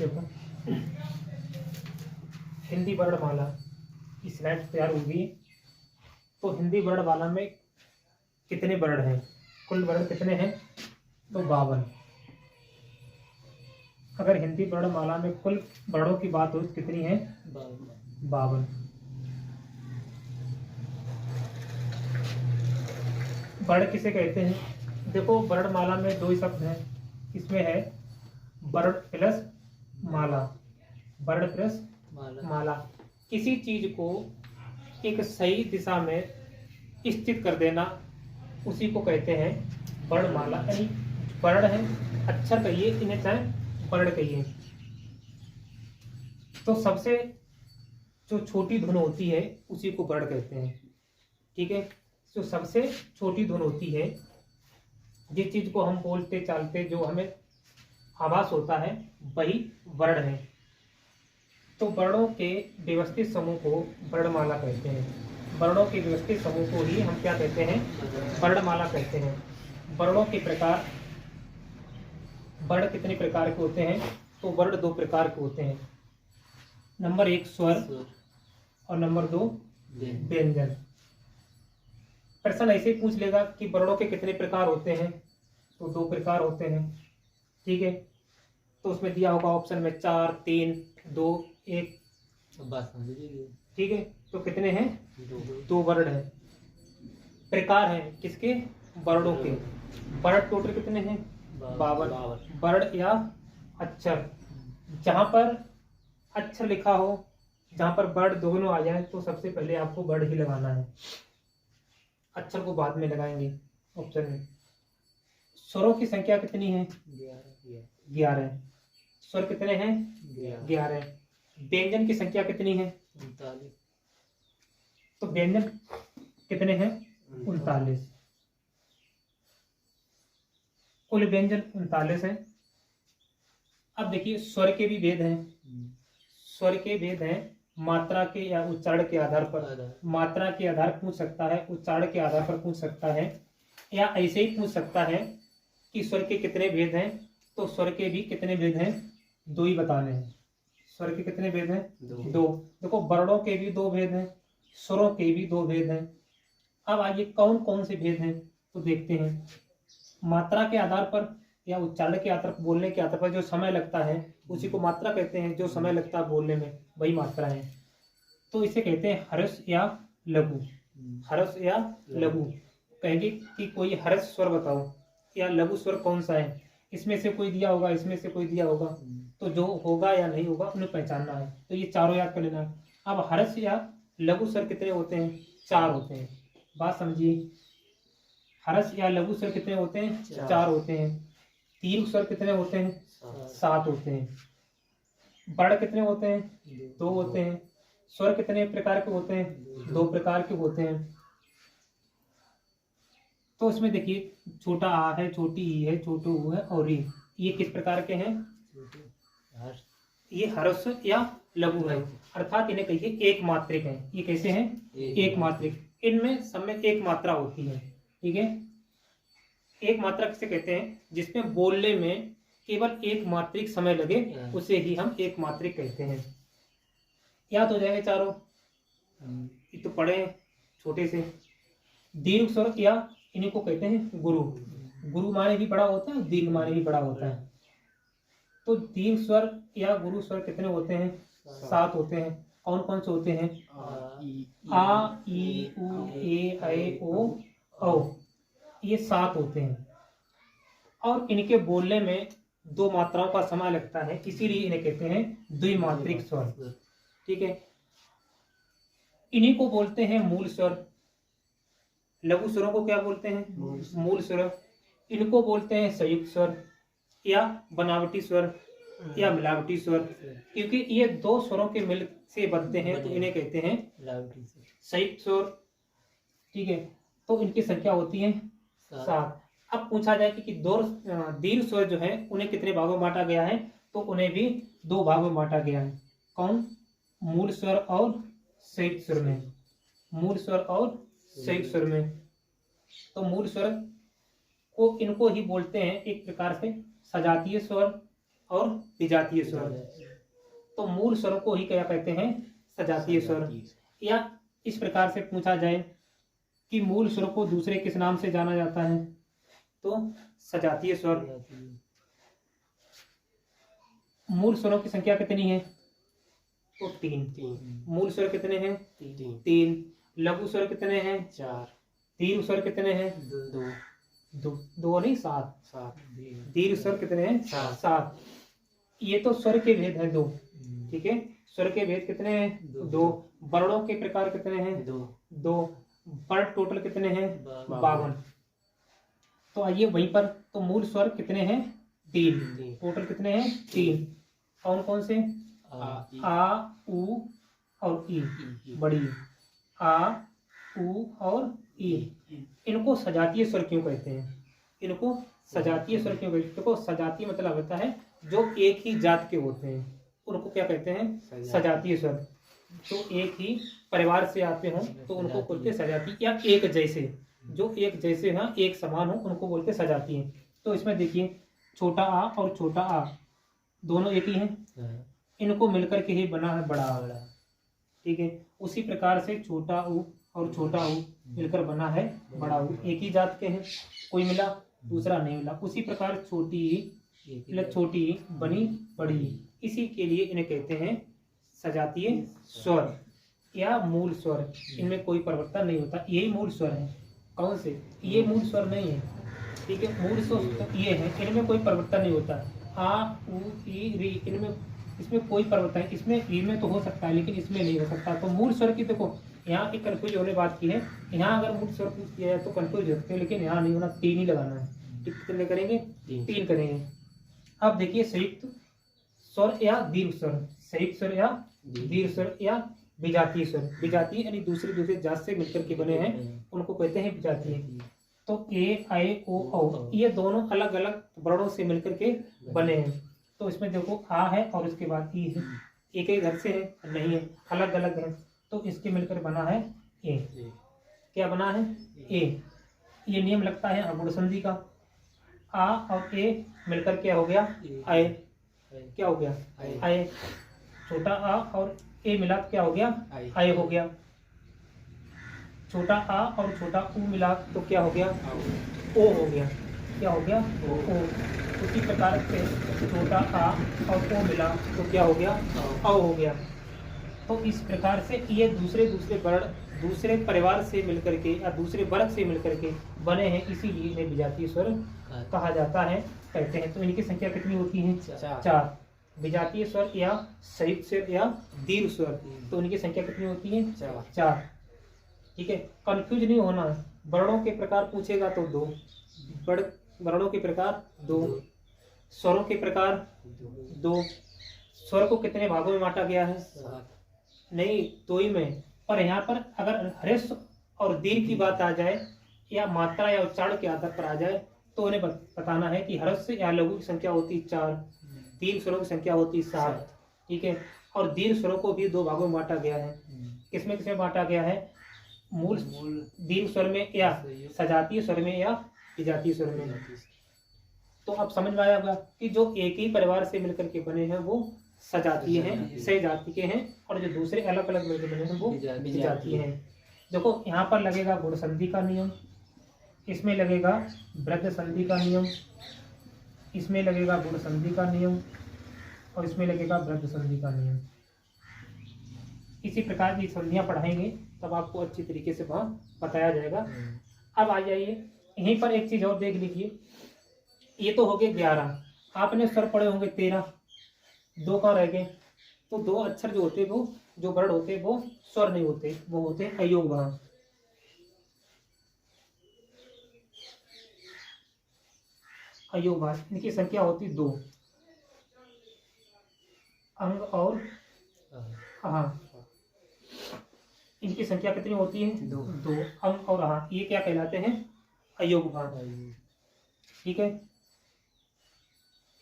देखो हिंदी वर्णमाला की स्लाइड तैयार होगी। तो हिंदी वर्णमाला में कितने वर्ण हैं, कुल वर्ण कितने हैं? तो 52। अगर हिंदी वर्णमाला में कुल वर्णों की बात हो तो कितनी है? 52। वर्ण किसे कहते हैं? देखो वर्णमाला में दो ही शब्द हैं, इसमें है वर्ण प्लस माला। वर्ण प्लस माला। किसी चीज को एक सही दिशा में स्थित कर देना, उसी को कहते हैं वर्णमाला। यानी वर्ण है, अक्षर कहिए इन्हें, चाहे वर्ण कहिए। तो सबसे जो छोटी धुन होती है उसी को वर्ण कहते हैं। ठीक है, जो सबसे छोटी धुन होती है, जिस चीज को हम बोलते चालते जो हमें आभास होता है, वही वर्ण है। तो वर्णों के व्यवस्थित समूह को वर्णमाला कहते हैं। वर्णों के व्यवस्थित समूह को ही हम क्या कहते हैं? वर्णमाला कहते हैं। वर्णों के प्रकार, वर्ण कितने प्रकार के होते हैं? तो वर्ण दो प्रकार के होते हैं। नंबर 1 स्वर और नंबर 2 व्यंजन। प्रश्न ऐसे ही पूछ लेगा कि वर्णों के कितने प्रकार होते हैं? तो 2 प्रकार होते हैं। ठीक है, तो उसमें दिया होगा ऑप्शन में 4, 3, 2, 1। ठीक है, तो कितने हैं? 2 वर्ण हैं। प्रकार हैं किसके? वर्णों के। वर्ण टोटल कितने हैं? 52 वर्ण या अक्षर। जहां पर अक्षर लिखा हो, जहां पर वर्ण दोनों आ जाए, तो सबसे पहले आपको वर्ण ही लगाना है, अक्षर को बाद में लगाएंगे ऑप्शन में। स्वरों की संख्या कितनी है? 11। स्वर कितने हैं? 11। व्यंजन की संख्या कितनी है? 39। तो व्यंजन कितने हैं? 39। कुल व्यंजन 39 हैं। अब देखिए स्वर के भी भेद हैं। स्वर के भेद हैं मात्रा के या उच्चारण के आधार पर। मात्रा के आधार पर पूछ सकता है, उच्चारण के आधार पर पूछ सकता है, या ऐसे ही पूछ सकता है कि स्वर के कितने भेद हैं। तो स्वर के भी कितने भेद हैं? 2 ही बताने हैं। स्वर के कितने भेद हैं? 2। देखो वर्णों के भी 2 भेद हैं, स्वरों के भी 2 भेद हैं। अब आइए कौन कौन से भेद हैं तो देखते हैं। मात्रा के आधार पर या उच्चारण के आधार पर, बोलने के आधार पर जो समय लगता है उसी को मात्रा कहते हैं। जो समय लगता है बोलने में वही मात्रा है। तो इसे कहते हैं हर्ष या लघु। हर्ष या लघु। कहेंगे कि कोई हर्ष स्वर बताओ या लघु स्वर कौन सा है, इसमें से कोई दिया होगा, इसमें से कोई दिया होगा, तो जो होगा या नहीं होगा उन्हें पहचानना है। तो ये चारों याद कर लेना। अब हर्ष या लघु स्वर कितने होते हैं? 4 होते हैं। बात समझिए, हर्ष या लघु स्वर कितने होते हैं? 4 होते हैं। दीर्घ स्वर कितने होते हैं? 7 होते हैं। वर्ण कितने होते हैं? 2 होते हैं। स्वर कितने प्रकार के होते हैं? 2 प्रकार के होते हैं। तो इसमें देखिए छोटा आ है, छोटी ई है, छोटू ऊ है और ई, ये किस प्रकार के हैं? ये हर्ष या लघु है, अर्थात इन्हें कहिए एक मात्रिक है। ये कैसे हैं? एक मात्रिक। इनमें सब में एक मात्रा होती है। ठीक है, एक मात्रा किसे कहते हैं? जिसमें बोलने में केवल एक मात्रिक समय लगे, उसे ही हम एक मात्रिक कहते हैं। याद हो जाएंगे चारों, ये तो पढ़े हैं छोटे से। दीर्घ स्वर या इन्हीं को कहते हैं गुरु। गुरु माने भी बड़ा होता है, दीर्घ माने भी बड़ा होता है। तो दीर्घ स्वर या गुरु स्वर कितने होते हैं? 7 होते हैं। कौन कौन से होते हैं? आ, ई, उ, ए, ऐ, ओ, औ। ये 7 होते हैं और इनके बोलने में 2 मात्राओं का समय लगता है, इसीलिए इन्हें कहते हैं द्विमात्रिक स्वर। ठीक है, इन्हीं को बोलते हैं मूल स्वर। लघु स्वरों को क्या बोलते हैं? मूल स्वर। इनको बोलते हैं संयुक्त स्वर या बनावटी स्वर या मिलावटी स्वर, क्योंकि ये 2 स्वरों के मिल से बनते हैं, तो इन्हें कहते हैं संयुक्त स्वर। ठीक है, तो इनकी संख्या होती है 7। अब पूछा जाए कि दीर्घ स्वर जो है उन्हें कितने भागों में बांटा गया है? तो उन्हें भी 2 भागों में बांटा गया है। कौन? मूल स्वर और संयुक्त स्वर में। मूल स्वर और संयुक्त स्वर में। तो मूल स्वर को इनको ही बोलते हैं एक प्रकार से सजातीय स्वर और विजातीय स्वर। तो मूल स्वरों को ही क्या कहते हैं? सजातीय स्वर। या इस प्रकार से पूछा जाए कि मूल स्वर को दूसरे किस नाम से जाना जाता है, तो सजातीय स्वर। मूल स्वरों की संख्या कितनी है? तो 3। मूल स्वर कितने हैं? 3। लघु स्वर कितने हैं? 4। दीर्घ स्वर कितने हैं? 2 नहीं 7। दीर्घ स्वर कितने हैं? 7। ये तो स्वर के भेद हैं 2। ठीक है, स्वर के भेद कितने हैं? 2। वर्णों के प्रकार कितने हैं? 2। वर्ण टोटल कितने हैं? 52। तो आइए वहीं पर, तो मूल स्वर कितने हैं? 3। टोटल कितने हैं? 3। कौन कौन से? आ, उ और ई। बड़ी आ, उ और ई। इनको सजातीय स्वर क्यों कहते हैं? इनको सजातीय स्वर क्यों कहते हैं? देखो, सजातीय मतलब होता है जो एक ही जात के होते हैं, उनको क्या कहते हैं? सजातीय स्वर। जो एक ही परिवार से आते हों तो उनको बोलते सजातीय, या एक जैसे, जो एक जैसे हैं, एक समान हो, उनको बोलते सजातीय। तो इसमें देखिए, छोटा आ और छोटा आ दोनों एक ही हैं, इनको मिलकर के ही बना है बड़ा आ। ठीक है, उसी प्रकार से छोटा ऊ और छोटा ऊ मिलकर बना है बड़ा ऊ। एक ही जात के हैं, कोई मिला दूसरा नहीं मिला। उसी प्रकार छोटी छोटी बनी बड़ी, इसी के लिए इन्हें कहते हैं सजातीय स्वर या मूल स्वर। इनमें कोई परिवर्तन नहीं होता, यही मूल स्वर है। कौन से? ये मूल स्वर नहीं है। ठीक है, मूल स्वर तो ये है, इनमें कोई परिवर्तन नहीं होता। आ, उ, ई, री, इनमें इसमें कोई परिवर्तन, इसमें ई में तो हो सकता है लेकिन इसमें नहीं हो सकता। तो मूल स्वर की देखो, यहाँ एक कन्फ्यूज होने बात की है। यहाँ अगर मूल स्वर पूछ किया है तो कन्फ्यूज हो सकते हैं, लेकिन यहाँ नहीं होना, 3 ही लगाना है। कितने करेंगे? 3 करेंगे। अब देखिए, संयुक्त स्वर या दीर्घ स्वर, संयुक्त स्वर या दीर्घ स्वर या विजातीय स्वर। विजातीय यानी दूसरे जात से मिलकर के बने हैं, उनको कहते हैं विजातीय। तो ए, आई, ओ, औ, ये दोनों अलग अलग वर्णों से मिलकर के बने हैं। तो इसमें देखो, आ है और उसके बाद ई है, एक ही घर से है नहीं है, अलग अलग है। तो इसके मिलकर बना है ए। क्या बना है? ए। ये नियम लगता है अगुण संधि का। आ और ए मिलकर क्या हो गया? आए। क्या हो गया? आए। छोटा आ और ए मिला तो क्या हो गया? आए हो गया। छोटा आ और छोटा ऊ मिला तो क्या हो गया? ओ हो गया। क्या हो गया? ओ। उसी प्रकार से छोटा आ और ओ मिला तो क्या हो गया? औ हो गया। तो इस प्रकार से ये दूसरे वर्ण दूसरे परिवार से मिलकर के या दूसरे वर्ग से मिलकर के बने हैं, इसीलिए इन्हें विजातीय स्वर कहा जाता है, कहते हैं। तो इनकी संख्या कितनी होती है? 4। विजातीय स्वर या संयुक्त स्वर या दीर्घ स्वर, तो इनकी संख्या कितनी होती है? 4। ठीक है, कंफ्यूज नहीं होना। वर्णों के प्रकार पूछेगा तो 2, वर्णों के प्रकार 2, स्वरों के प्रकार 2। स्वर को कितने भागों में बांटा गया है? नहीं, 2 ही में। और यहाँ पर अगर ह्रस्व और दीर्घ की बात आ जाए या मात्रा या उच्चारण के आधार पर आ जाए तो उन्हें बताना है कि ह्रस्व या लघु की संख्या होती 4, दीर्घ स्वरों की संख्या होती 7। ठीक है, और दीर्घ स्वरों को भी 2 भागों में बांटा गया है। किसमें बांटा गया है? मूल दीर्घ स्वर में या सजातीय स्वर में या विजातीय स्वर में। तो अब समझ में आया होगा कि जो एक ही परिवार से मिलकर के बने हैं वो सजातीय हैं, सजाति के हैं, और जो दूसरे अलग अलग मिलकर बने हैं वो विजातीय हैं। देखो, यहाँ पर लगेगा गुण संधि का नियम, इसमें लगेगा वृद्ध संधि का नियम, इसमें लगेगा गुण संधि का नियम, और इसमें लगेगा वृद्ध संधि का नियम। इसी प्रकार की संधियां पढ़ाएंगे तब आपको अच्छी तरीके से वहाँ बताया जाएगा। अब आ जाइए, यहीं पर एक चीज और देख लीजिए। ये तो हो गए 11, आपने स्वर पढ़े होंगे 13, 2 कहाँ रह गए? तो 2 अक्षर जो होते वो, जो वर्ण होते वो स्वर नहीं होते, वो होते अयोग भाग। अयोग भाग, इनकी संख्या होती 2, अंग और हाँ। इनकी संख्या कितनी होती है? 2 अंग और हाँ। ये क्या कहलाते हैं? अयोग भाग। ठीक है,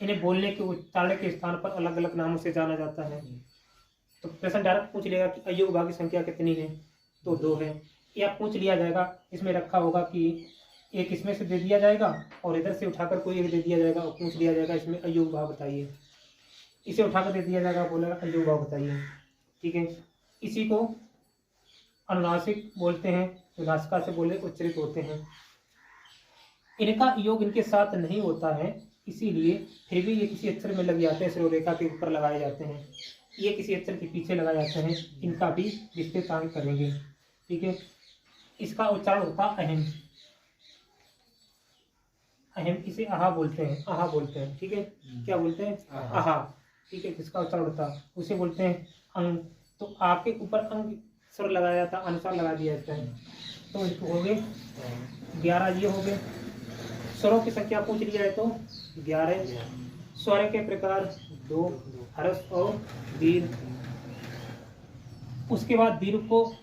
इन्हें बोलने के उच्चारण के स्थान पर अलग अलग नामों से जाना जाता है। तो प्रश्न डायरेक्ट पूछ लेगा कि अयोग भाग की संख्या कितनी है, तो 2 है। या पूछ लिया जाएगा, इसमें रखा होगा कि एक इसमें से दे दिया जाएगा और इधर से उठाकर कोई एक दे दिया जाएगा और पूछ लिया जाएगा इसमें अयोग भाग बताइए। इसे उठाकर दे दिया जाएगा, बोलेगा अयो भाव बताइए। ठीक है, इसी को अनुनासिक बोलते हैं, जो नासिका से बोले उच्चरित होते हैं। इनका योग इनके साथ नहीं होता है, इसीलिए फिर भी ये किसी अक्षर में लग जाते हैं, शिरोरेखा के ऊपर लगाए जाते हैं, ये किसी अक्षर के पीछे लगाए जाते हैं। इनका भी विस्तृत करेंगे। ठीक है, इसका उच्चारण होता अहम। अहम, इसे आहा बोलते हैं, आहा बोलते हैं। ठीक है, क्या बोलते हैं? आहा। ठीक है, किसका उच्चारण होता उसे बोलते हैं अंग। तो आ के ऊपर अंग स्वर लगाया जाता, अनुसार लगा दिया जाता है। तो इसको हो गए 11, ये हो गए। स्वरों की संख्या पूछ लिया है तो 11। स्वर के प्रकार 2, हर्ष और दीर्घ। उसके बाद दीर्घ को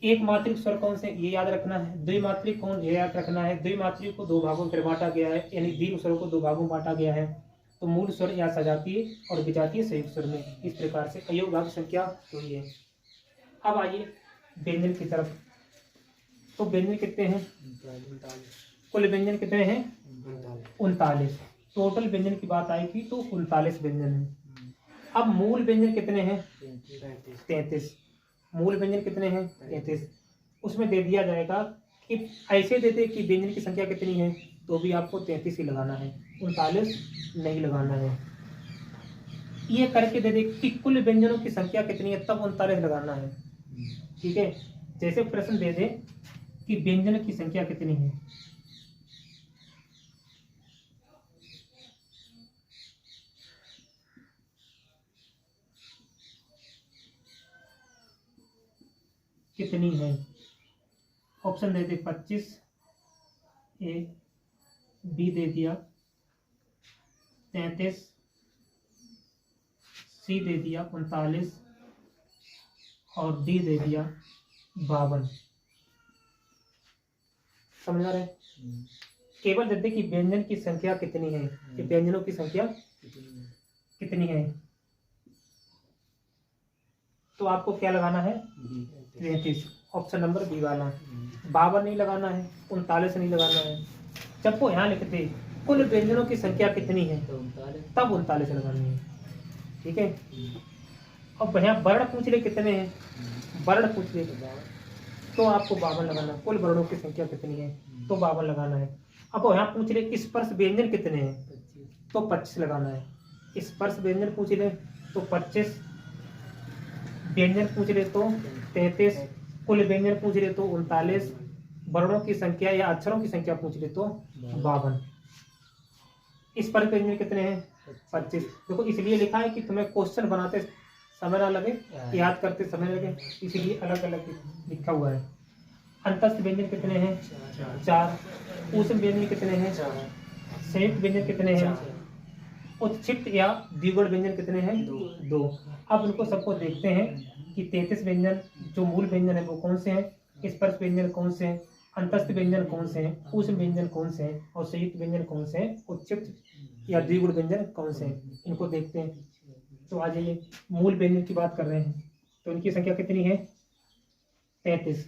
एक मात्रिक स्वर कौन से, ये याद रखना है। द्विमात्रिक कौन, ये याद रखना है। द्विमात्रिक को 2 भागों में बांटा गया है, यानी दीर्घ स्वरों को 2 भागों में बांटा गया है। तो मूल स्वर या सजातीय और विजातीय संयुक्त स्वर में इस प्रकार से अयोग भाग संख्या हुई है। अब आइए व्यंजन की तरफ। तो व्यंजन कितने हैं? कुल व्यंजन कितने हैं? 39। टोटल व्यंजन की बात आएगी तो 39 व्यंजन है। अब मूल व्यंजन कितने हैं? 33। मूल व्यंजन कितने हैं? 33। उसमें दे दिया जाएगा कि ऐसे दे दे कि व्यंजन की संख्या कितनी है, तो भी आपको 33 ही लगाना है, 39 नहीं लगाना है। ये करके दे दे कि कुल व्यंजनों की संख्या कितनी है, तब 39 लगाना है। ठीक है, जैसे प्रश्न दे दे कि व्यंजन की संख्या कितनी है, कितनी है, ऑप्शन दे दे 25, ए, बी दे दिया 33, सी दे दिया 39 और डी दे दिया 52। समझ रहे? केवल दे दे कि व्यंजन की संख्या कितनी है, कि व्यंजनों की संख्या कितनी है, तो आपको क्या लगाना है? 33, ऑप्शन नंबर बी वाला। 52 नहीं लगाना है, 39 नहीं लगाना है। जब वो यहाँ लिखते कुल व्यंजनों की संख्या कितनी है, तब 39 लगानी है। ठीक है, अब यहाँ वर्ण पूछ ले कितने हैं, वर्ण पूछ ले तो आपको 52 लगाना। कुल वर्णों की संख्या कितनी है, तो 52 लगाना है। अब यहाँ पूछ ले स्पर्श व्यंजन कितने हैं, तो 25 लगाना है। स्पर्श व्यंजन पूछ ले तो 25, व्यंजन पूछ ले तो 33, कुल व्यंजन पूछ ले तो 39, वर्णों की संख्या या अक्षरों की संख्या पूछ ले तो 52। स्पर्श व्यंजन कितने हैं? 25। देखो इसलिए लिखा है कि तुम्हें क्वेश्चन बनाते समय ना लगे, याद करते समय लगे, इसीलिए अलग अलग लिखा हुआ है। अंतस्थ व्यंजन कितने हैं? 4। ऊष्म व्यंजन कितने हैं? संयुक्त व्यंजन कितने हैं? उत्क्षिप्त या द्विगुण व्यंजन कितने हैं? 2। अब इनको सबको देखते हैं कि 33 व्यंजन जो मूल व्यंजन है वो कौन से हैं, स्पर्श व्यंजन कौन से हैं, अंतस्थ व्यंजन कौन से हैं, ऊष्म व्यंजन कौन से हैं और संयुक्त व्यंजन कौन से हैं, उत्क्षिप्त या द्विगुण व्यंजन कौन से हैं, इनको देखते हैं। तो आ जाइए, मूल व्यंजन की बात कर रहे हैं, तो इनकी संख्या कितनी है? 33।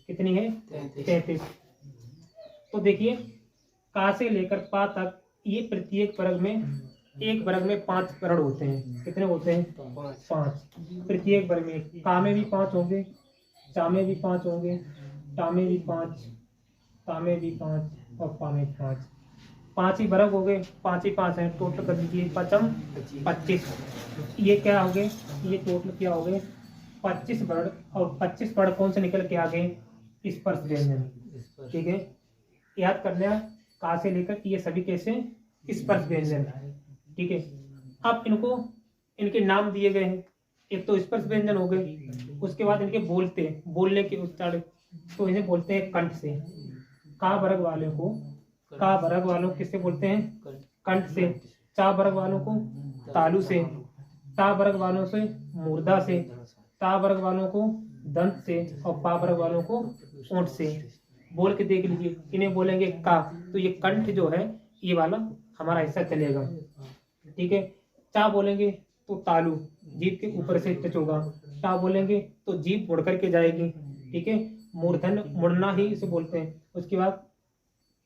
कितनी है? 33। तो देखिए का से लेकर पा तक ये प्रत्येक वर्ग में, एक वर्ग में 5 वर्ण होते हैं। कितने होते हैं? 5। प्रत्येक वर्ग में का में भी 5 होंगे, चा में भी 5 होंगे, टा में भी 5, ता में भी 5 और पा में 5। 5 ही वर्ग हो गए, 5 ही 5 है। टोटल कर दीजिए 5 25। ये क्या हो गए? ये टोटल क्या हो गए? 25 वर्ण। और 25 वर्ण कौन से निकल के आ गए? स्पर्श व्यंजन। ठीक है, याद कर लिया, का से लेकर ये सभी कैसे? स्पर्श व्यंजन। ठीक है, अब इनको इनके नाम दिए गए हैं। एक तो स्पर्श व्यंजन हो गए, उसके बाद इनके बोलने के उच्चारण, तो इन्हें बोलते हैं कंठ से। का वर्ग वालों को, का वर्ग वालों किससे बोलते हैं? कंठ से। चा वर्ग वालों को तालु से, टा वर्ग वालों से मूर्धा से, ता वर्ग वालों को दंत से और पा वर्ग वालों को ओंठ से। बोल के देख लीजिए, इन्हें बोलेंगे का, तो ये कंठ जो है ये वाला हमारा हिस्सा चलेगा। ठीक है, चा बोलेंगे तो तालु, जीभ के ऊपर से टच होगा। टा बोलेंगे तो जीभ मुड़ करके जाएगी। ठीक है, मूर्धन मुड़ना ही इसे बोलते हैं। उसके बाद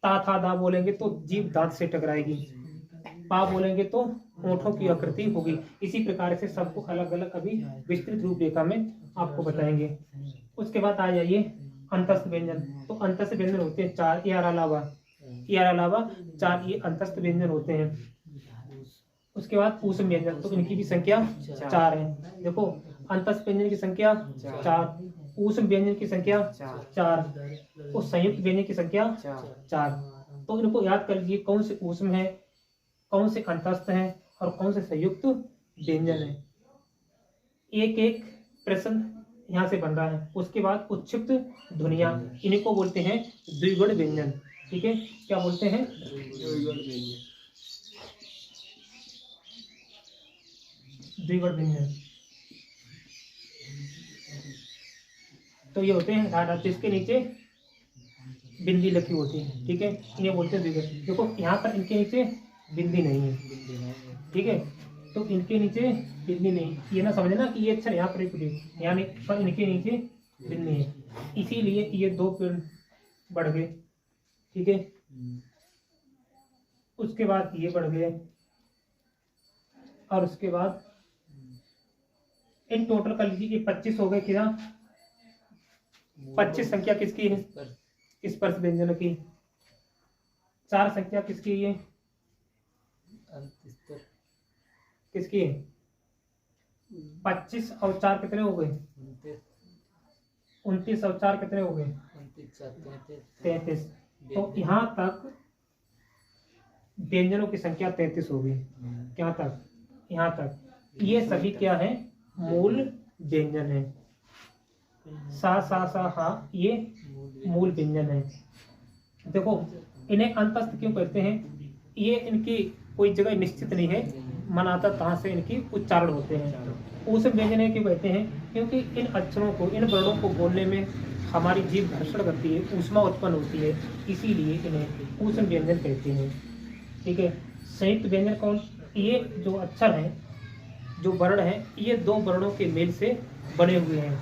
ता था दा बोलेंगे तो जीभ दांत से टकराएगी। पा बोलेंगे तो होठों की आकृति होगी। इसी प्रकार से सबको अलग अलग अभी विस्तृत रूपरेखा में आपको बताएंगे। उसके बाद आ जाइए अंतस्थ व्यंजन। तो अंतस्थ व्यंजन होते हैं 4, यार अलावा 4 ये अंतस्थ व्यंजन होते हैं। उसके बाद ऊष्म व्यंजन, तो इनकी भी संख्या 4 है। देखो अंतस्थ व्यंजन की संख्या 4, ऊष्म व्यंजन की संख्या 4 और संयुक्त व्यंजन की संख्या 4। तो इनको याद कर लीजिए कौन से ऊष्म है, कौन से अंतस्थ है और कौन से संयुक्त व्यंजन है। एक एक प्रश्न यहाँ से बन रहा है। उसके बाद उच्छिष्ट ध्वनियां, इनको बोलते हैं द्विगुण व्यंजन। ठीक है, क्या बोलते हैं? द्विगुण व्यंजन। तो ये होते हैं धारा जिसके नीचे बिंदी लिखी होती है। ठीक है, इन्हें बोलते हैं द्विगुण। देखो यहाँ पर इनके नीचे बिंदी नहीं है। ठीक है, तो इनके नीचे बिंदी नहीं, ये ना समझना कि ये अक्षर यहाँ पर यानी पर इनके नीचे बिंदी है, इसीलिए ये 2 पेड़ बढ़ गए। ठीक है, उसके बाद ये बढ़ गए और उसके बाद इन टोटल कर लीजिए ये 25 हो गए। क्या 25 संख्या किसकी है? स्पर्श व्यंजन की। 4 संख्या किसकी है? किसकी है? 25 और 4 कितने हो गए? 29 और 4 कितने हो गए? 33। तो यहाँ तक व्यंजनों की संख्या 33 हो गई। क्या तक? यहाँ तक। ये सभी क्या है? मूल व्यंजन है। सा सा सा हा ये मूल व्यंजन है। देखो इन्हें अंतस्थ क्यों कहते हैं? ये इनकी कोई जगह निश्चित नहीं है, मन आता कहाँ से इनकी उच्चारण होते हैं। ऊष्म व्यंजन क्यों कहते हैं? क्योंकि इन अक्षरों को, इन वर्णों को बोलने में हमारी जीभ घर्षण करती है, ऊष्मा उत्पन्न होती है, इसीलिए इन्हें ऊष्म व्यंजन कहते हैं। ठीक है, संयुक्त व्यंजन कौन? ये जो अक्षर हैं, जो वर्ण हैं, ये 2 वर्णों के मेल से बने हुए हैं।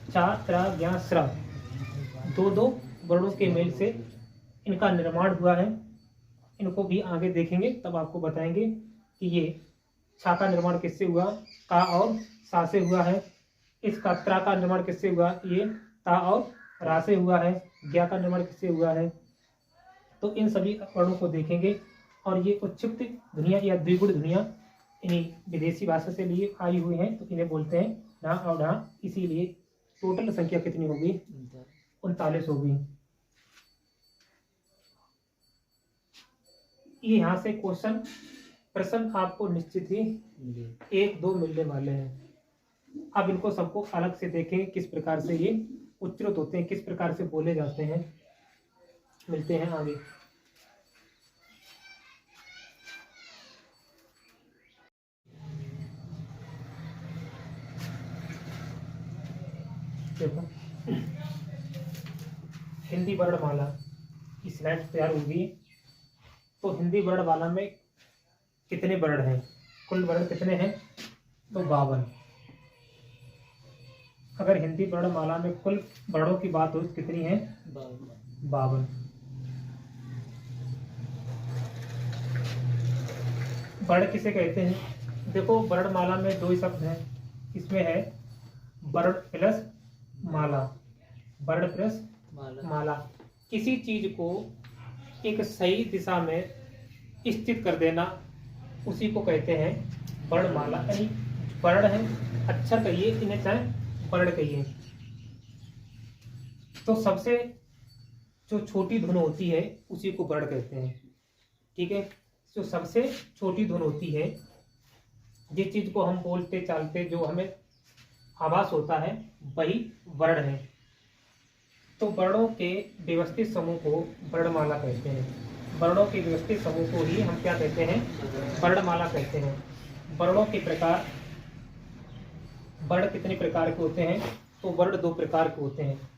चा त्रा ज्ञा स्र, 2 वर्णों के मेल से इनका निर्माण हुआ है। इनको भी आगे देखेंगे तब आपको बताएंगे कि ये छा का निर्माण किससे हुआ? का और सा से हुआ है। इसका त्रा का निर्माण किससे हुआ? ये ता और रा से हुआ है। ज्ञा का निर्माण किससे हुआ है? तो इन सभी वर्णों को देखेंगे। और ये उच्छिष्ट ध्वनियां या द्विगुण ध्वनियां इन्हीं विदेशी भाषा से लिए आई हुई हैं, तो इन्हें बोलते हैं ढा और ढा। इसीलिए टोटल संख्या कितनी होगी? 39 होगी। ये यहाँ से प्रश्न आपको निश्चित ही 1-2 मिलने वाले हैं। अब इनको सबको अलग से देखें किस प्रकार से ये उच्चरित होते हैं, किस प्रकार से बोले जाते हैं। मिलते हैं आगे। देखो हिंदी वर्णमाला की स्लाइड तैयार होगी। तो हिंदी वर्णमाला में कितने वर्ण हैं? कुल वर्ण कितने हैं? तो 52। अगर हिंदी वर्णमाला में कुल वर्णों की बात हो तो कितनी है? 52। वर्ण किसे कहते हैं? देखो वर्णमाला में 2 शब्द हैं। इसमें है वर्ण प्लस माला। वर्ण प्लस माला। किसी चीज को एक सही दिशा में स्थित कर देना, उसी को कहते हैं वर्णमाला। यानी वर्ण है, अक्षर कहिए, इन्हें चाहे वर्ण कहिए। तो सबसे जो छोटी धुन होती है उसी को वर्ण कहते हैं। ठीक है, जो सबसे छोटी धुन होती है, जिस चीज को हम बोलते चालते जो हमें आभास होता है, वही वर्ण है। तो वर्णों के व्यवस्थित समूह को वर्णमाला कहते हैं। वर्णों के व्यवस्थित समूह को ही हम क्या कहते हैं? वर्णमाला कहते हैं। वर्णों के प्रकार, वर्ण कितने प्रकार के होते हैं? तो वर्ण 2 प्रकार के होते हैं।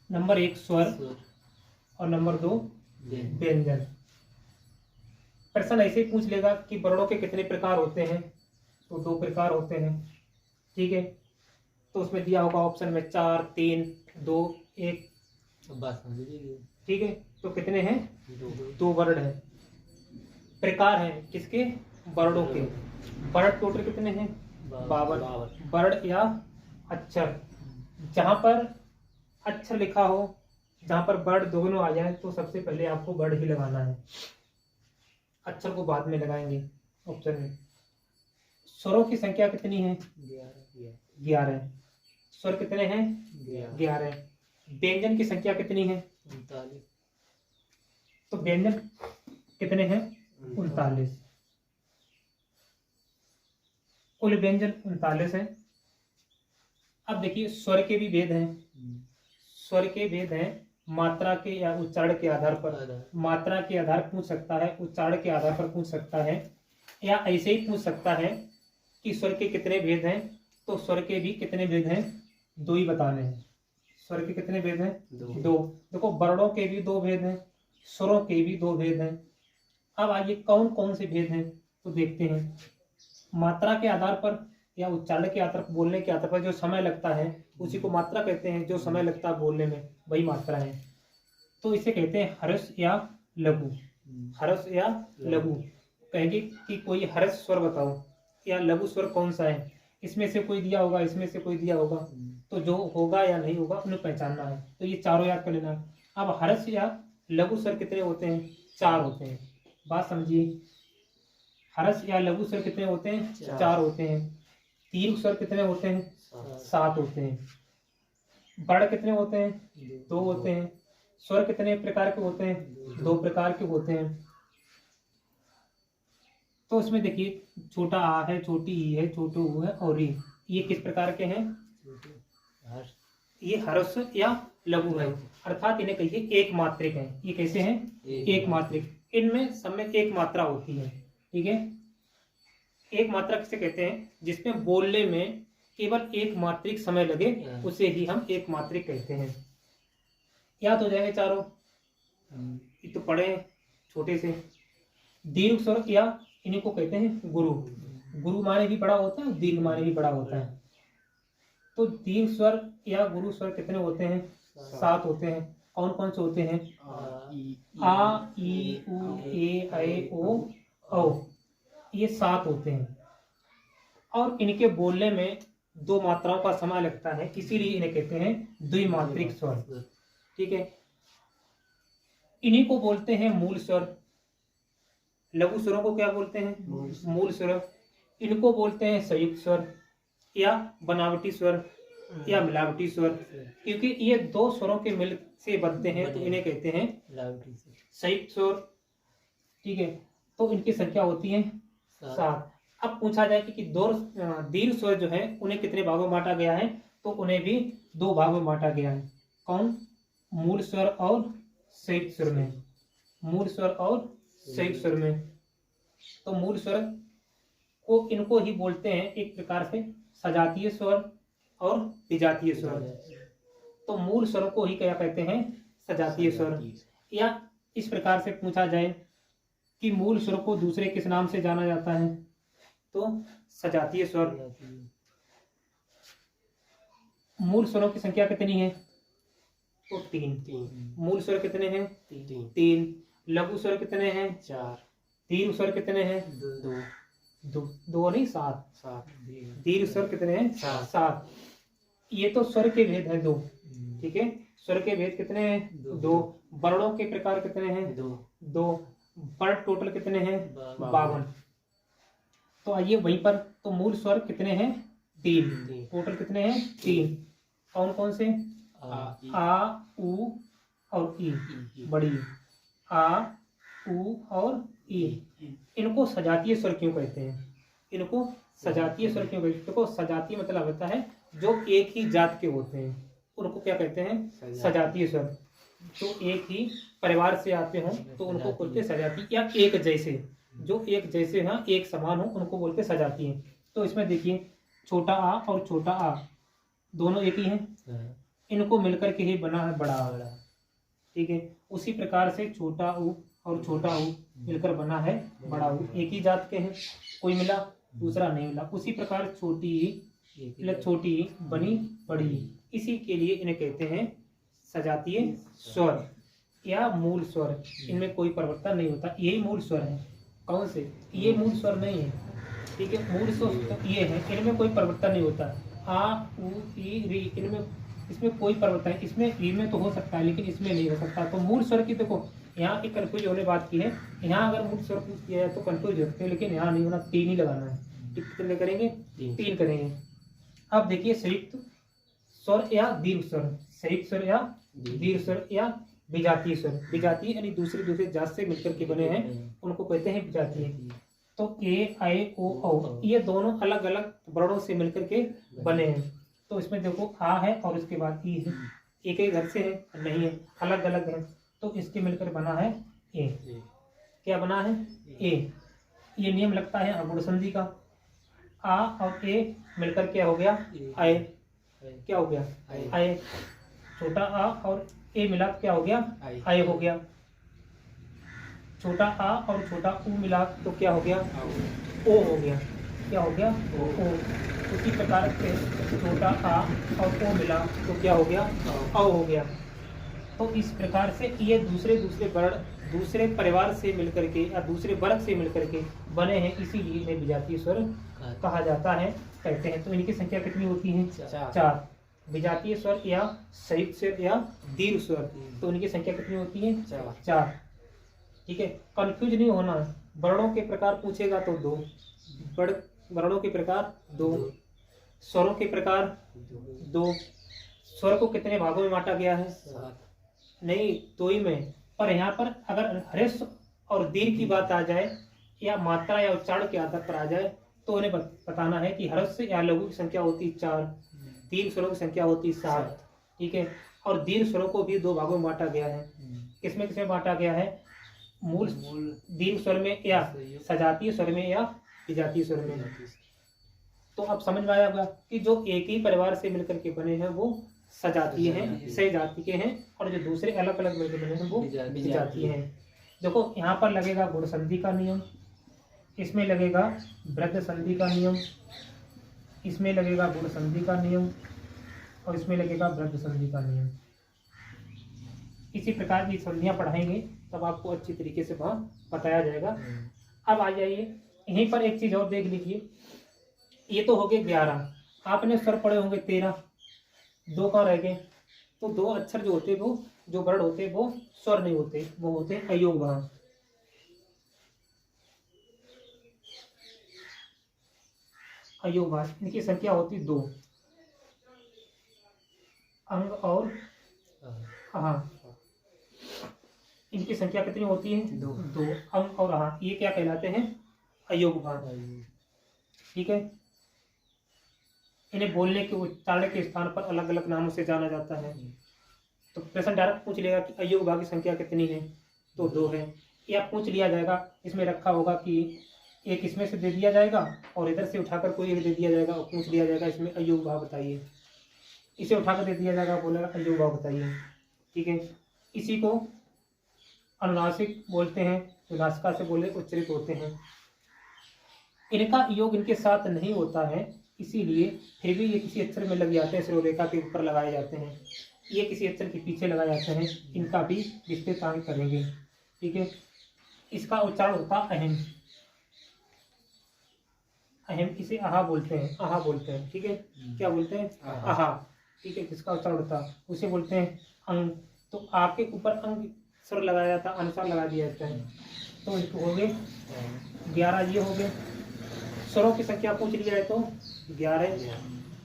नंबर 1 स्वर और नंबर 2 व्यंजन। प्रश्न ऐसे ही पूछ लेगा कि वर्णों के कितने प्रकार होते हैं? तो 2 प्रकार होते हैं। ठीक है, तो उसमें दिया होगा ऑप्शन में 4, 3, 2, 1। ठीक है, तो कितने हैं? 2 वर्ण हैं। प्रकार हैं किसके, वर्णों के। वर्ण टोटल कितने हैं, 52 वर्ण या अक्षर। जहां पर अक्षर लिखा हो, जहां पर वर्ण दोनों आ जाए तो सबसे पहले आपको वर्ण ही लगाना है, अक्षर को बाद में लगाएंगे ऑप्शन में। स्वरों की संख्या कितनी है, 11। स्वर कितने हैं, 11। व्यंजन की संख्या कितनी है, 39। तो व्यंजन कितने हैं, 39। कुल व्यंजन 39 है। अब देखिए स्वर के भी भेद हैं, स्वर के भेद हैं मात्रा के या उच्चारण के आधार पर। मात्रा के आधार पूछ सकता है, उच्चारण के आधार पर पूछ सकता है, या ऐसे ही पूछ सकता है कि स्वर के कितने भेद हैं। तो स्वर के भी कितने भेद हैं, 2 ही बताने हैं। स्वर के कितने भेद हैं, 2। देखो वर्णों के भी 2 भेद हैं, स्वरों के भी 2 भेद हैं। अब आइए कौन कौन से भेद हैं तो देखते हैं। मात्रा के आधार पर या उच्चारण के आधार पर, बोलने के आधार पर जो समय लगता है उसी को मात्रा कहते हैं। जो समय लगता है बोलने में वही मात्रा है। तो इसे कहते हैं हर्ष या लघु। हर्ष या लघु। कहेंगे कि कोई हर्ष स्वर बताओ या लघु स्वर कौन सा है, इसमें से कोई दिया होगा, इसमें से कोई दिया होगा, तो जो होगा या नहीं होगा उन्हें पहचानना है। तो ये चारों याद कर लेना। अब हर्ष या लघु स्वर कितने होते हैं, 4 होते हैं। बात समझिए, हर्ष या लघु स्वर कितने होते हैं, 4 होते हैं। दीर्घ स्वर कितने होते हैं, 7 होते हैं। वर्ण कितने होते हैं, 2 होते हैं। स्वर कितने प्रकार के होते हैं, 2 प्रकार के होते हैं। तो इसमें देखिए छोटा आ है, छोटी ई है, छोटू ऊ है और ई, ये किस प्रकार के हैं, ये हर्ष या लघु है, अर्थात इन्हें कहिए एक मात्रिक है। ये कैसे हैं, एक मात्रिक। इनमें सब में एक मात्रा होती है, ठीक है। एक मात्रा किसे कहते हैं, जिसमें बोलने में केवल एक मात्रिक समय लगे उसे ही हम एक मात्रिक कहते हैं। याद हो जाएंगे चारों, ये तो पढ़े छोटे से। दीर्घ स्वर या इन्हीं को कहते हैं गुरु। गुरु माने भी बड़ा होता है, दीर्घ माने भी बड़ा होता है। तो दीर्घ स्वर या गुरु स्वर कितने होते हैं, 7 होते हैं। कौन कौन से होते हैं, आ ई उ ए ऐ ओ औ, ये 7 होते हैं। और इनके बोलने में 2 मात्राओं का समय लगता है, इसीलिए इन्हें कहते हैं द्विमात्रिक स्वर, ठीक है। इन्हीं को बोलते हैं मूल स्वर। लघु स्वरों को क्या बोलते हैं, मूल स्वर। इनको बोलते हैं संयुक्त स्वर या बनावटी स्वर या मिलावटी स्वर, क्योंकि ये 2 स्वरों के मिल से बनते हैं तो इन्हें कहते हैं संयुक्त स्वर, ठीक है। तो इनकी संख्या होती है 7। अब पूछा जाए कि दीर्घ स्वर जो है उन्हें कितने भागों में बांटा गया है, तो उन्हें भी 2 भागों में बांटा गया है। कौन, मूल स्वर और संयुक्त स्वर में। मूल स्वर और संयुक्त स्वर में। तो मूल स्वर को इनको ही बोलते हैं एक प्रकार से सजातीय स्वर और विजातीय स्वर। तो मूल स्वरों को ही क्या कहते हैं, सजातीय स्वर। या इस प्रकार से पूछा जाए कि मूल स्वर को दूसरे किस नाम से जाना जाता है, तो सजातीय स्वर। मूल स्वरों की संख्या कितनी है, तो 3। मूल स्वर कितने हैं, 3। लघु स्वर कितने हैं, 4। दीर्घ स्वर कितने हैं, 2 नहीं 7। दीर्घ स्वर कितने हैं, 7। ये तो स्वर के भेद हैं 2, ठीक है। स्वर के भेद कितने हैं, 2। वर्णों के प्रकार कितने हैं, 2। वर्ण टोटल कितने हैं, 52। तो आइए वहीं पर, तो मूल स्वर कितने हैं, 3। टोटल कितने हैं, 3। कौन कौन से, आ उ और ई, बड़ी आ उ और ई। इनको सजातीय स्वर क्यों कहते हैं, इनको सजातीय स्वर क्यों कहते हैं। देखो सजातीय मतलब होता है जो एक ही जात के होते हैं, उनको क्या कहते हैं, सजातीय स्वर। जो एक ही परिवार से आते हों तो उनको बोलते सजाती, या एक जैसे, जो एक जैसे हैं, एक समान हो, उनको बोलते सजाती हैं। तो इसमें देखिए छोटा आ और छोटा आ दोनों एक ही हैं, इनको मिलकर के ही बना है बड़ा आ, ठीक है। उसी प्रकार से छोटा ऊ और छोटा ऊ मिलकर बना है बड़ा ऊ, एक ही जात के हैं, कोई मिला दूसरा नहीं मिला। उसी प्रकार छोटी छोटी बनी बड़ी, इसी के लिए इन्हें कहते हैं सजातीय स्वर या मूल स्वर। इनमें कोई परिवर्तन नहीं होता, यही मूल स्वर है। कौन से? ये मूल स्वर नहीं है, ठीक है। मूल स्वर ये है, इनमें कोई परिवर्तन नहीं होता। आ, उ, ई, री, इनमें इसमें कोई परिवर्तन है। इसमें ई में तो हो सकता है लेकिन इसमें नहीं हो सकता। तो मूल स्वर की देखो यहाँ की कंफ्यूज होने बात की है। यहाँ अगर मूल स्वर पूछ किया है तो कंफ्यूज होते हैं, लेकिन यहाँ नहीं होना, 3 ही लगाना है। कितने करेंगे? 3 करेंगे। अब देखिए संयुक्त स्वर या दीर्घ स्वर, संयुक्त स्वर या दीर्घ स्वर या विजातीय स्वर। विजातीय यानी दूसरे जात से मिलकर के बने हैं, उनको कहते हैं विजातीय। तो ए, आई, ओ, औ ये दोनों अलग अलग वर्णों से मिलकर के बने हैं। तो इसमें देखो आ है और उसके बाद ई है, एक ही घर से है नहीं है, अलग अलग है। तो इसके मिलकर बना है ए। क्या बना है? ए। ये नियम लगता है अगुण संधि का। आ और ए मिलकर क्या हो गया? आए। क्या हो गया? आए। छोटा आ और ए मिला क्या हो गया? आए हो गया। छोटा आ और छोटा ऊ मिला तो क्या हो गया? ओ हो गया। क्या हो गया? ओ। उसी प्रकार से छोटा आ और ओ मिला तो क्या हो गया? औ हो गया। तो इस प्रकार से ये दूसरे वर्ण दूसरे परिवार से मिलकर के या दूसरे वर्ग से मिलकर के बने हैं, इसीलिए इन्हें विजातीय स्वर कहा जाता है, कहते हैं। तो इनकी संख्या कितनी होती है? 4। विजातीय स्वर या संयुक्त स्वर या दीर्घ स्वर, तो इनकी संख्या कितनी होती है? 4। ठीक है। कंफ्यूज नहीं होना। वर्णों के प्रकार पूछेगा तो 2, वर्णों के प्रकार 2, स्वरों के प्रकार 2। स्वर को कितने भागों में बांटा गया है? 7। नहीं, 2 ही में। पर यहाँ पर अगर ह्रस्व और दीर्घ की बात आ जाए या मात्रा या उच्चारण के आधार पर आ जाए तो उन्हें बताना है कि ह्रस्व या लघु की संख्या होती 4, दीर्घ स्वरों की संख्या होती 7। ठीक है। और दीर्घ स्वरों को भी 2 भागों में बांटा गया है। किसमें बांटा गया है? मूल दीर्घ स्वर में या सजातीय स्वर में या विजातीय स्वर में। तो अब समझ में आया होगा कि जो एक ही परिवार से मिलकर के बने हैं वो सजातीय हैं, सही जाति के हैं, और जो दूसरे अलग अलग मिलकर बने हैं वो विजातीय हैं। देखो यहाँ पर लगेगा गुण संधि का नियम, इसमें लगेगा वृद्ध संधि का नियम, इसमें लगेगा गुण संधि का नियम, और इसमें लगेगा वृद्ध संधि का नियम। इसी प्रकार की संधियां पढ़ाएंगे तब आपको अच्छी तरीके से वह बताया जाएगा। अब आ जाइए यहीं पर एक चीज और देख लीजिए। ये तो हो गए 11, आपने स्वर पढ़े होंगे 13, 2 का रह गए। तो 2 अक्षर जो होते वो जो वर्ण होते वो स्वर नहीं होते, वो होते अयोग भाग। अयोग भाग, इनकी संख्या होती 2, अंग और आहा। इनकी संख्या कितनी होती है? 2 अंग और आहा। ये क्या कहलाते हैं? अयोग भाग। ठीक है। इन्हें बोलने के उच्चारण के स्थान पर अलग अलग नामों से जाना जाता है। तो प्रश्न डायरेक्ट पूछ लेगा कि अयोग भाग की संख्या कितनी है, तो 2 है। या पूछ लिया जाएगा, इसमें रखा होगा कि एक इसमें से दे दिया जाएगा और इधर से उठाकर कोई एक दे दिया जाएगा और पूछ लिया जाएगा इसमें अयोग भाग बताइए। इसे उठाकर दे दिया जाएगा, बोलेगा अयोग भाग बताइए। ठीक है। इसी को अनुनासिक बोलते हैं, जो नासिका से बोले उच्चरित होते हैं। इनका योग इनके साथ नहीं होता है, इसीलिए फिर भी ये किसी अक्षर में लग जाते हैं, शिरोरेखा के ऊपर लगाए जाते हैं, ये किसी अक्षर के पीछे लगाए जाते हैं। इनका भी विस्तृत करेंगे। ठीक है। इसका उच्चारण होता अहम, अहम, इसे आहा बोलते हैं, आहा बोलते हैं। ठीक है। क्या बोलते हैं? आहा। ठीक है। किसका उच्चारण होता है उसे बोलते हैं अंग। तो आपके ऊपर अंग स्वर लगाया जाता है, अनुसार लगा दिया जाता है। तो इसको हो गए 11, ये हो गए। स्वरों की संख्या पूछ लिया है तो 11।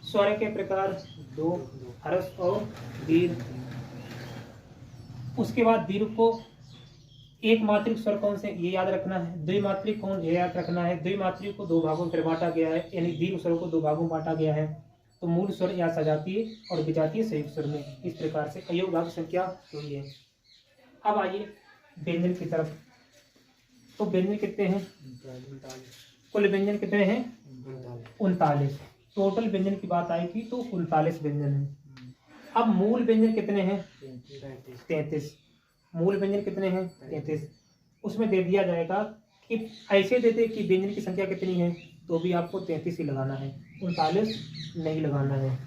स्वर के प्रकार 2, ह्रस्व और दीर्घ। उसके बाद दीर्घ को एक मात्रिक स्वर कौन से, ये याद रखना है। द्विमात्रिक कौन, ये याद रखना है। द्विमात्रिक को 2 भागों में बांटा गया है, यानी दीर्घ स्वरों को 2 भागों में बांटा गया है। तो मूल स्वर या सजातीय और विजातीय संयुक्त स्वर में इस प्रकार से अयोग भाग संख्या हुई है। अब आइए व्यंजन की तरफ। तो व्यंजन कितने हैं? कुल व्यंजन कितने हैं? 39। टोटल व्यंजन की बात आएगी तो 39 व्यंजन है। अब मूल व्यंजन कितने हैं? 33। मूल व्यंजन कितने हैं? 33। उसमें दे दिया जाएगा कि ऐसे दे दे कि व्यंजन की संख्या कितनी है, तो भी आपको 33 ही लगाना है, 39 नहीं लगाना है।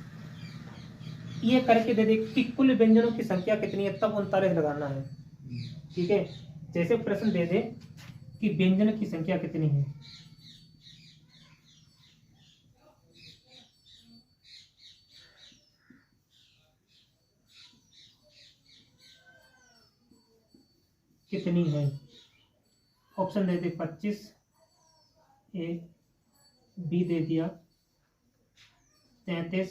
ये करके दे दे कि कुल व्यंजनों की संख्या कितनी है, तब 39 लगाना है। ठीक है। जैसे प्रश्न दे दे कि व्यंजन की संख्या कितनी है। कितनी है। ऑप्शन दे दे 25, ए, बी दे दिया 33,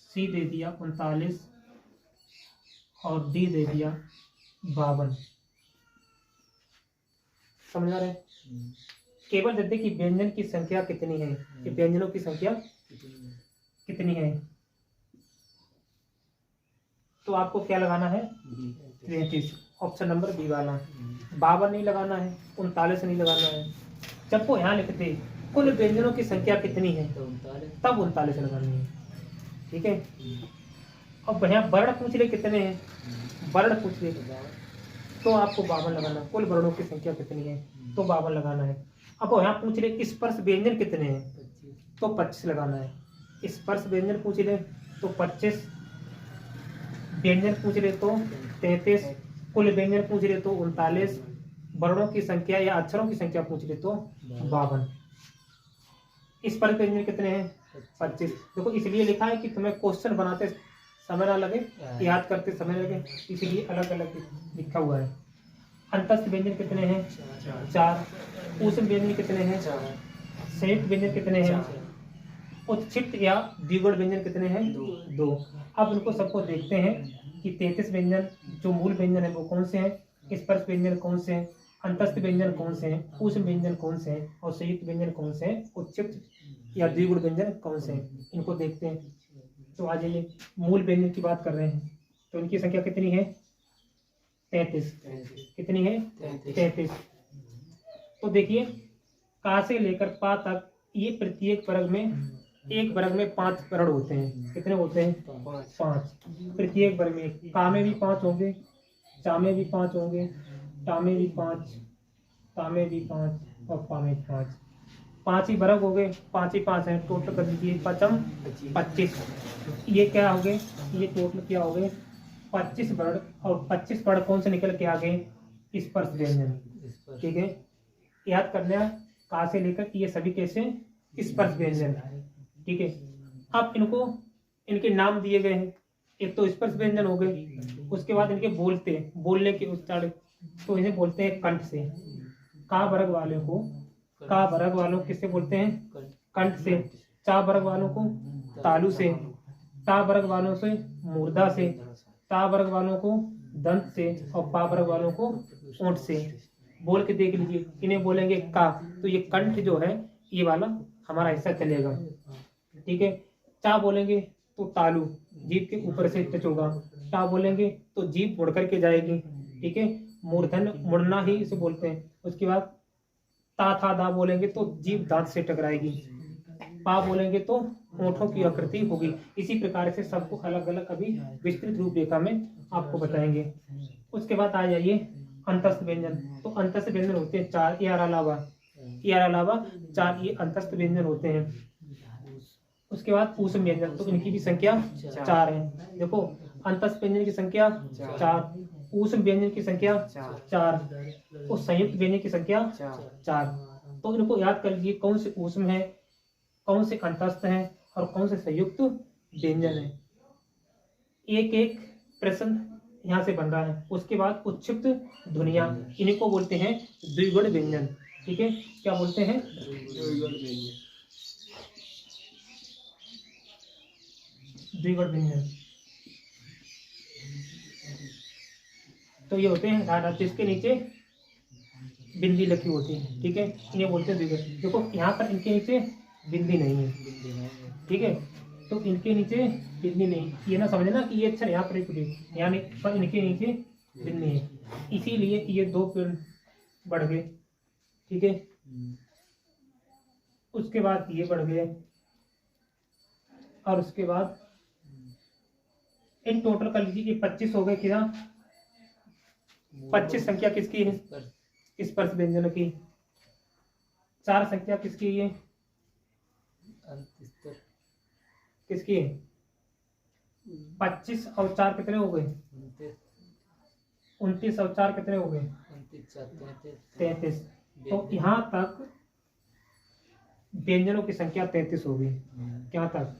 सी दे दिया 39 और डी दे दिया 52। समझ आ रहे हैं? केवल देते कि व्यंजन की संख्या कितनी है, कि व्यंजनों की संख्या कितनी है। तो आपको क्या लगाना है 33, ऑप्शन नंबर बी वाला। 52 नहीं लगाना है, 39 नहीं लगाना है। जब वो यहाँ लिखते कुल व्यंजनों की संख्या कितनी है तब 39 लगानी है। ठीक है। अब यहाँ वर्ण पूछ ले कितने हैं, वर्ण पूछ ले तो आपको 52 लगाना। कुल वर्णों की संख्या कितनी है तो 52 लगाना है। अब यहाँ पूछ ले स्पर्श व्यंजन कितने हैं तो 25 लगाना है। स्पर्श व्यंजन पूछ ले तो 25, व्यंजन पूछ ले तो 33, कुल व्यंजन पूछ ले तो 39, वर्णों की संख्या या अक्षरों की संख्या पूछ ले तो 52। स्पर्श व्यंजन कितने हैं 25। देखो इसलिए लिखा है कि तुम्हें क्वेश्चन बनाते समय ना लगे, याद करते समय लगे, इसलिए अलग अलग लिखा हुआ है। अंतस्थ व्यंजन कितने हैं 4, ऊष्म व्यंजन कितने हैं 4, संयुक्त व्यंजन कितने हैं, उत्क्षिप्त या द्विगुण व्यंजन कितने हैं 2। अब इनको सबको देखते हैं कि 33 व्यंजन जो मूल व्यंजन है वो कौन से हैं, स्पर्श व्यंजन कौन से हैं, अंतस्थ व्यंजन कौन से हैं, ऊष्म व्यंजन कौन से हैं और संयुक्त व्यंजन कौन से हैं, उत्क्षिप्त या द्विगुण व्यंजन कौन से हैं, इनको देखते हैं। तो आ जाइए, मूल व्यंजन की बात कर रहे हैं तो इनकी संख्या कितनी है 33। कितनी है 33। तो देखिए का से लेकर पा तक ये प्रत्येक वर्ग में, एक वर्ग में 5 वर्ण होते हैं। कितने होते हैं 5 प्रत्येक वर्ग में। का में भी 5 होंगे, चा में भी 5 होंगे, टा में भी 5, ता में भी 5 और पा में 5। 5 ही वर्ग हो गए, 5 ही 5 है, टोटल कर दीजिए 5 25। ये क्या हो गए, ये टोटल क्या हो गए 25 वर्ण। और 25 वर्ण कौन से निकल के आ गए स्पर्श व्यंजन। ठीक है, याद करना का से लेकर ये सभी कैसे स्पर्श व्यंजन। ठीक है। अब इनको इनके नाम दिए गए हैं। एक तो स्पर्श व्यंजन हो गए, उसके बाद इनके बोलने के उच्चारण, तो इन्हें बोलते हैं कंठ से। का वर्ग वाले को, का वर्ग वालों किससे बोलते हैं कंठ से। चा वर्ग वालों को तालु से, ता वर्ग वालों से मूर्धा से, ता वर्ग वालों को दंत से और पा वर्ग वालों को ओंठ से। बोल के देख लीजिए, इन्हें बोलेंगे का, तो ये कंठ जो है ये वाला हमारा हिस्सा चलेगा। ठीक है। चा बोलेंगे तो तालु, जीभ के ऊपर से टच होगा। टा बोलेंगे तो जीभ मुड़ करके जाएगी। ठीक है, मूर्धन मुड़ना ही इसे बोलते हैं। उसके बाद ता था दा बोलेंगे तो जीभ दांत से टकराएगी। पा बोलेंगे तो होठों की आकृति होगी। इसी प्रकार से सबको अलग अलग अभी विस्तृत रूपरेखा में आपको बताएंगे। उसके बाद आ जाइए अंतस्थ व्यंजन। तो अंतस्थ व्यंजन होते हैं 4, यार अलावा 4 ये अंतस्थ व्यंजन होते हैं। उसके बाद ऊष्म व्यंजन, तो इनकी भी संख्या 4 है। देखो अंतस्थ व्यंजन की संख्या 4, ऊष्म व्यंजन की संख्या 4 और संयुक्त व्यंजन की संख्या 4। तो इनको याद कर लीजिए कौन से ऊष्म है, कौन से अंतस्थ है और कौन से संयुक्त व्यंजन है। एक एक प्रश्न यहाँ से बन रहा है। उसके बाद उत्क्षिप्त ध्वनियां, इनको बोलते हैं द्विगुण व्यंजन। ठीक है, क्या बोलते हैं द्विगुण व्यंजन। तो ये होते हैं राधा, जिसके नीचे बिंदी लिखी होती है। ठीक है, इन्हें बोलते हैं द्विगुण। देखो यहाँ पर इनके नीचे बिंदी नहीं है। ठीक है, तो इनके नीचे बिंदी नहीं, ये ना समझना कि ये अक्षर यहाँ पर यहाँ नहीं, पर इनके नीचे बिंदी है, इसीलिए ये 2 पेड़ बढ़ गए। ठीक है, उसके बाद ये बढ़ गए और उसके बाद इन टोटल कर लीजिए 25 हो गए। क्या 25 संख्या किसकी है स्पर्श व्यंजन की। 4 संख्या किसकी है किसकी है 25 और 4 कितने हो गए 29 और 4 कितने हो गए 33। तो यहाँ तक व्यंजनों की संख्या 33 होगी। क्या तक?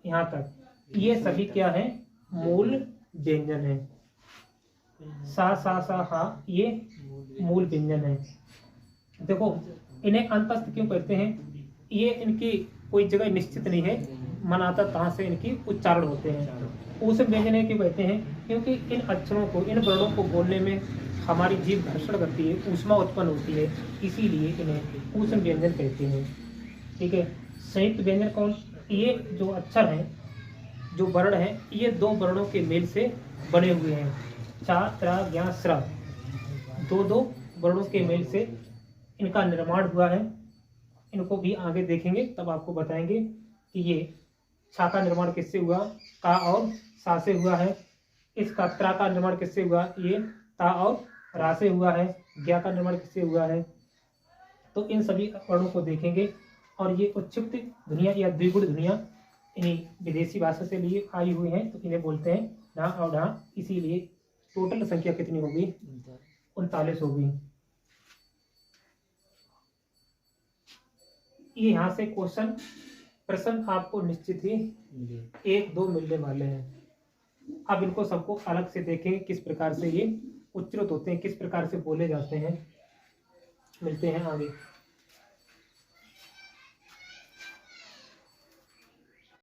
यहाँ तक। ये सभी क्या है? मूल व्यंजन है। सा सा सा हा ये मूल व्यंजन है। देखो इन्हें अंतस्थ क्यों कहते हैं? ये इनकी कोई जगह निश्चित नहीं है, मन आता तहाँ से इनकी उच्चारण होते हैं। ऊष्म व्यंजन क्यों कहते हैं? क्योंकि इन अक्षरों को, इन वर्णों को बोलने में हमारी जीभ घर्षण करती है, ऊष्मा उत्पन्न होती है, इसीलिए इन्हें ऊष्म व्यंजन कहते हैं। ठीक है। संयुक्त व्यंजन कौन? ये जो अक्षर हैं, जो वर्ण हैं, ये दो वर्णों के मेल से बने हुए हैं। चा त्रा ज्ञा स्र, दो वर्णों के मेल से इनका निर्माण हुआ है। इनको भी आगे देखेंगे तब आपको बताएंगे कि ये छा का निर्माण किससे हुआ? का और सा से हुआ है। इसका त्रा का निर्माण किससे हुआ? ये ता और रा से हुआ है। ज्ञा का निर्माण किससे हुआ है? तो इन सभी वर्णों को देखेंगे। और ये उच्छिष्ट ध्वनियाँ या द्विगुण ध्वनियाँ इन्हीं विदेशी भाषा से लिए आई हुई हैं, तो इन्हें बोलते हैं ढा और ढा। इसीलिए टोटल संख्या कितनी होगी? 39 होगी। ये यहाँ से प्रश्न आपको निश्चित ही 1-2 मिलने वाले हैं। अब इनको सबको अलग से देखें, किस प्रकार से ये उच्चारित होते हैं, किस प्रकार से बोले जाते हैं। मिलते हैं आगे।